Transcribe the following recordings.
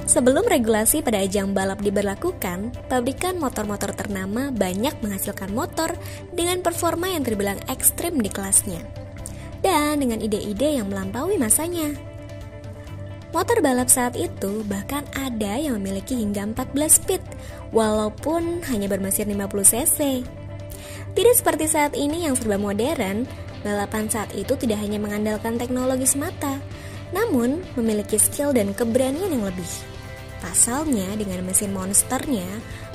Sebelum regulasi pada ajang balap diberlakukan, pabrikan motor-motor ternama banyak menghasilkan motor dengan performa yang terbilang ekstrim di kelasnya, dan dengan ide-ide yang melampaui masanya. Motor balap saat itu bahkan ada yang memiliki hingga 14 speed, walaupun hanya bermesin 50 cc. Tidak seperti saat ini yang serba modern, balapan saat itu tidak hanya mengandalkan teknologi semata, namun memiliki skill dan keberanian yang lebih. Pasalnya, dengan mesin monsternya,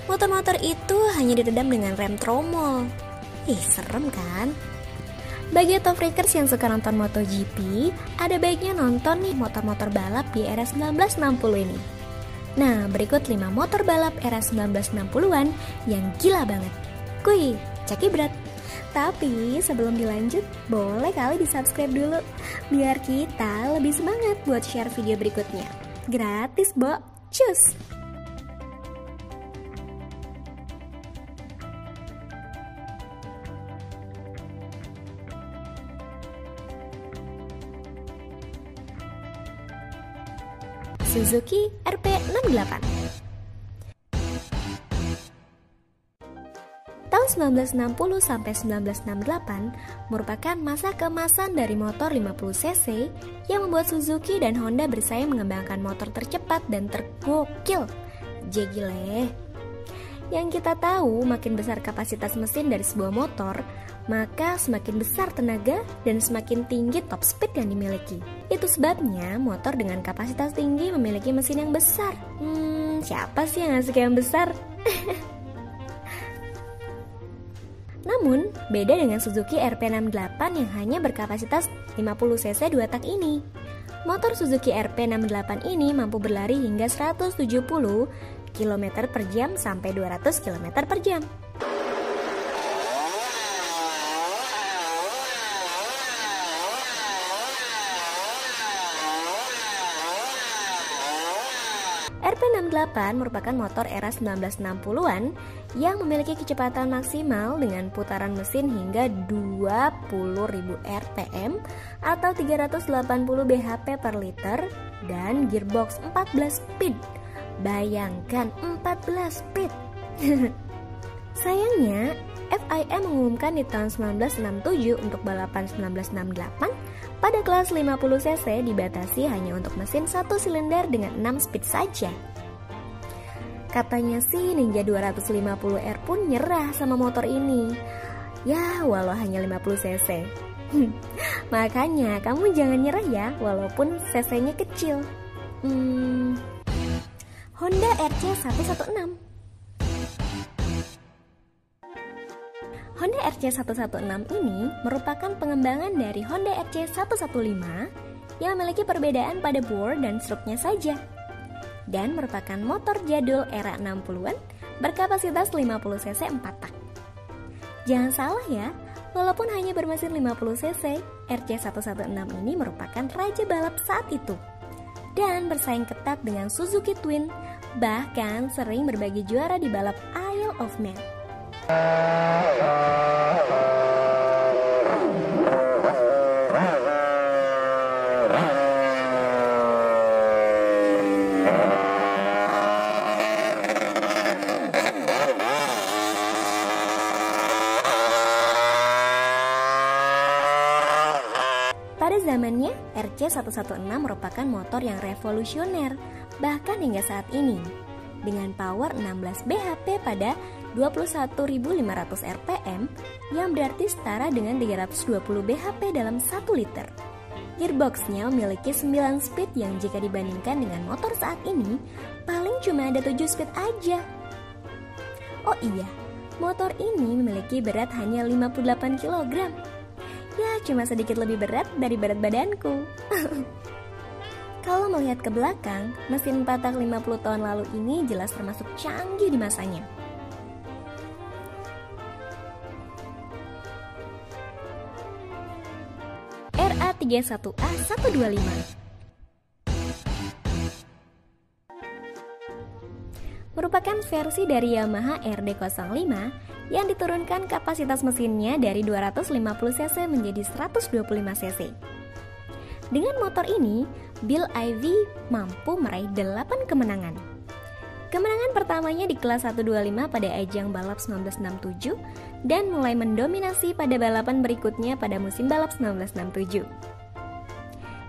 motor-motor itu hanya diredam dengan rem tromol. Serem kan? Bagi top freakers yang suka nonton MotoGP, ada baiknya nonton nih motor-motor balap di era 1960 ini. Nah, berikut 5 motor balap era 1960-an yang gila banget. Kuy, caki berat. Tapi sebelum dilanjut, boleh kali di-subscribe dulu, biar kita lebih semangat buat share video berikutnya. Gratis, Bo. Cus! Suzuki RP68. Tahun 1960 sampai 1968 merupakan masa keemasan dari motor 50 cc yang membuat Suzuki dan Honda bersaing mengembangkan motor tercepat dan tergokil. Gile. Yang kita tahu, makin besar kapasitas mesin dari sebuah motor, maka semakin besar tenaga dan semakin tinggi top speed yang dimiliki. Itu sebabnya motor dengan kapasitas tinggi memiliki mesin yang besar. Siapa sih yang nggak suka yang besar? Namun, beda dengan Suzuki RP68 yang hanya berkapasitas 50 cc 2 tak ini. Motor Suzuki RP68 ini mampu berlari hingga 170 km per jam sampai 200 km per jam. RP68 merupakan motor era 1960-an yang memiliki kecepatan maksimal dengan putaran mesin hingga 20.000 rpm atau 380 bhp per liter dan gearbox 14 speed. Bayangkan 14 speed. Sayangnya, FIA mengumumkan di tahun 1967 untuk balapan 1968 pada kelas 50 cc dibatasi hanya untuk mesin 1 silinder dengan 6 speed saja. Katanya sih Ninja 250R pun nyerah sama motor ini. Ya, walau hanya 50 cc. Makanya kamu jangan nyerah ya, walaupun cc-nya kecil. Honda RC116. Honda RC116 ini merupakan pengembangan dari Honda RC115 yang memiliki perbedaan pada bore dan struknya saja, dan merupakan motor jadul era 60-an berkapasitas 50 cc 4 tak. Jangan salah ya, walaupun hanya bermesin 50 cc, RC116 ini merupakan raja balap saat itu dan bersaing ketat dengan Suzuki Twin, bahkan sering berbagi juara di balap Isle of Man. Pada zamannya, RC116 merupakan motor yang revolusioner, bahkan hingga saat ini, dengan power 16 bhp pada 21.500 rpm, yang berarti setara dengan 320 bhp dalam 1 liter. Gearboxnya memiliki 9 speed yang jika dibandingkan dengan motor saat ini, paling cuma ada 7 speed aja. Oh iya, motor ini memiliki berat hanya 58 kg. Ya, cuma sedikit lebih berat dari berat badanku. Kalau melihat ke belakang, mesin 4 tak 50 tahun lalu ini jelas termasuk canggih di masanya. RA31A125 merupakan versi dari Yamaha RD05 yang diturunkan kapasitas mesinnya dari 250 cc menjadi 125 cc. Dengan motor ini, Bill Ivy mampu meraih 8 kemenangan. Kemenangan pertamanya di kelas 125 pada ajang balap 1967 dan mulai mendominasi pada balapan berikutnya pada musim balap 1967.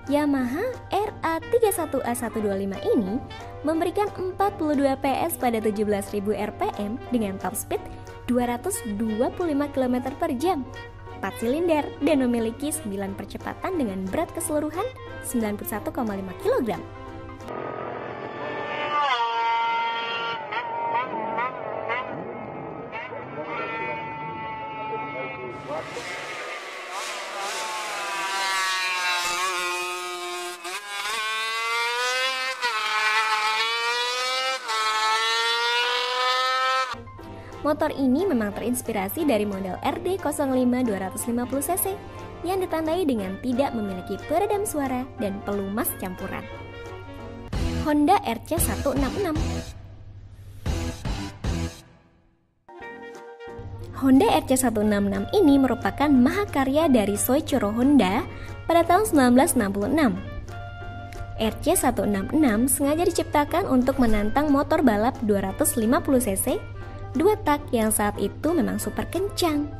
Yamaha RA31A125 ini memberikan 42 PS pada 17.000 rpm dengan top speed 225 km per jam, 4 silinder, dan memiliki 9 percepatan dengan berat keseluruhan 91,5 kg. Motor ini memang terinspirasi dari model RD05 250cc yang ditandai dengan tidak memiliki peredam suara dan pelumas campuran. Honda RC166. Honda RC166 ini merupakan mahakarya dari Soichiro Honda pada tahun 1966. RC166 sengaja diciptakan untuk menantang motor balap 250cc 2 tak yang saat itu memang super kencang.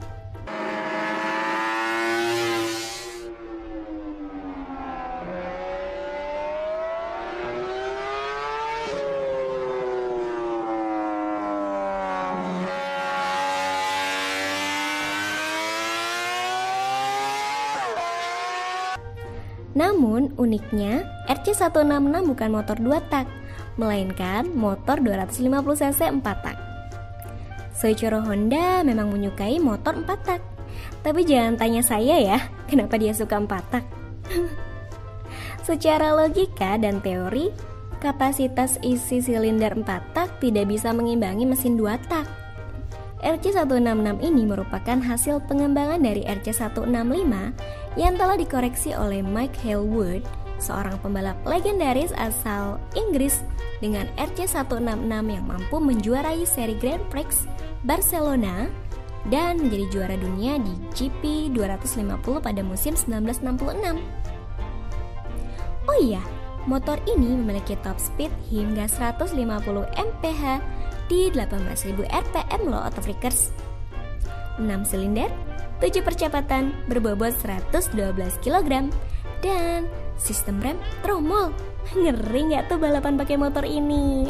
Namun uniknya RC166 bukan motor 2 tak, melainkan motor 250cc 4 tak. Soichiro Honda memang menyukai motor 4 tak. Tapi jangan tanya saya ya, kenapa dia suka 4 tak. Secara logika dan teori, kapasitas isi silinder 4 tak tidak bisa mengimbangi mesin 2 tak. RC166 ini merupakan hasil pengembangan dari RC165 yang telah dikoreksi oleh Mike Hailwood, seorang pembalap legendaris asal Inggris dengan RC166 yang mampu menjuarai seri Grand Prix Barcelona dan menjadi juara dunia di GP 250 pada musim 1966. Oh iya, motor ini memiliki top speed hingga 150 mph di 18.000 rpm loh autofreakers. 6 silinder, 7 percepatan, berbobot 112 kg dan sistem rem tromol. Ngeri nggak tuh balapan pakai motor ini?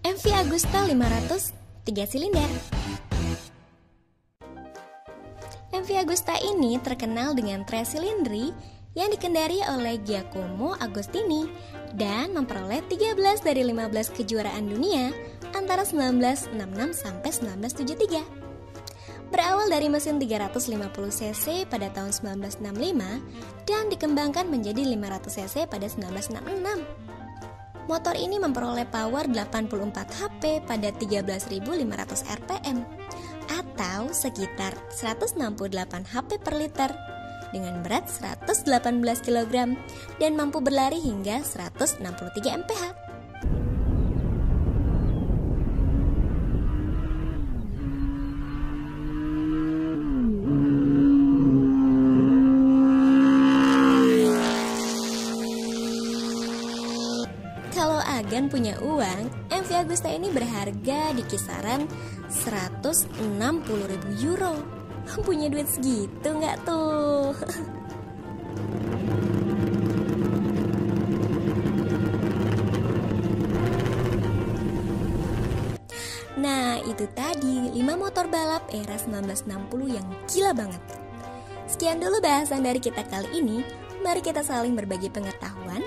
MV Agusta 500 3 silinder. MV Agusta ini terkenal dengan 3 silindri yang dikendari oleh Giacomo Agostini dan memperoleh 13 dari 15 kejuaraan dunia antara 1966 sampai 1973. Berawal dari mesin 350cc pada tahun 1965 dan dikembangkan menjadi 500cc pada 1966. Motor ini memperoleh power 84 HP pada 13.500 rpm atau sekitar 168 HP per liter dengan berat 118 kg dan mampu berlari hingga 163 mph. Kalau Agan punya uang, MV Agusta ini berharga di kisaran 160.000 euro. Punya duit segitu nggak tuh? Nah, itu tadi 5 motor balap era 1960 yang gila banget. Sekian dulu bahasan dari kita kali ini. Mari kita saling berbagi pengetahuan.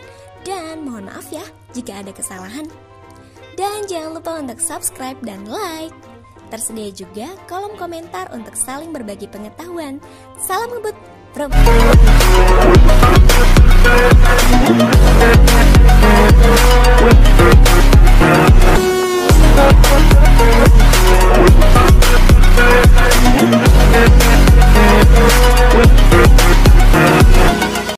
Dan mohon maaf ya jika ada kesalahan. Dan jangan lupa untuk subscribe dan like. Tersedia juga kolom komentar untuk saling berbagi pengetahuan. Salam ngebut.